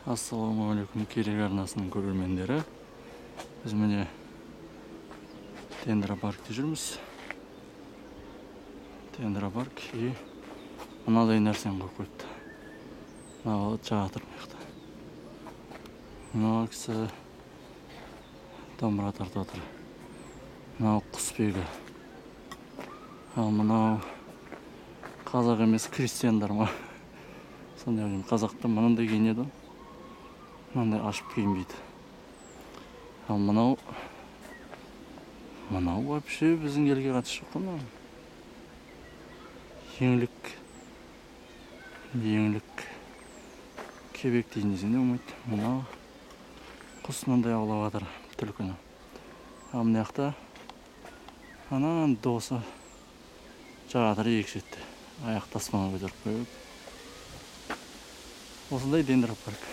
Ассалаумағалейкум керек арнасының көрермендері. Біз міне Дендропаркте жүрміз. Дендропарк и мынадай нәрсені қойып қойыпты. Мынау жатыр мықты. Мынау кісі домбыра тартып отыр. Мынау құсбегі. Ал мынау қазақ емес крестьяндар ма? Сондай қазақта мынандай киінеді. Мынандай ашып киінбейді. Ал мынау вообще біздің елге қатысы жоқ қой. Еңлік кебек дейін десең де болмайды. Мынау құс мынандай аулап жатыр түлкіні. Ал мына жақта анан досы жатыр екі шетте. Аяқты аспанға көтеріп қойып. Осындай Дендропарк.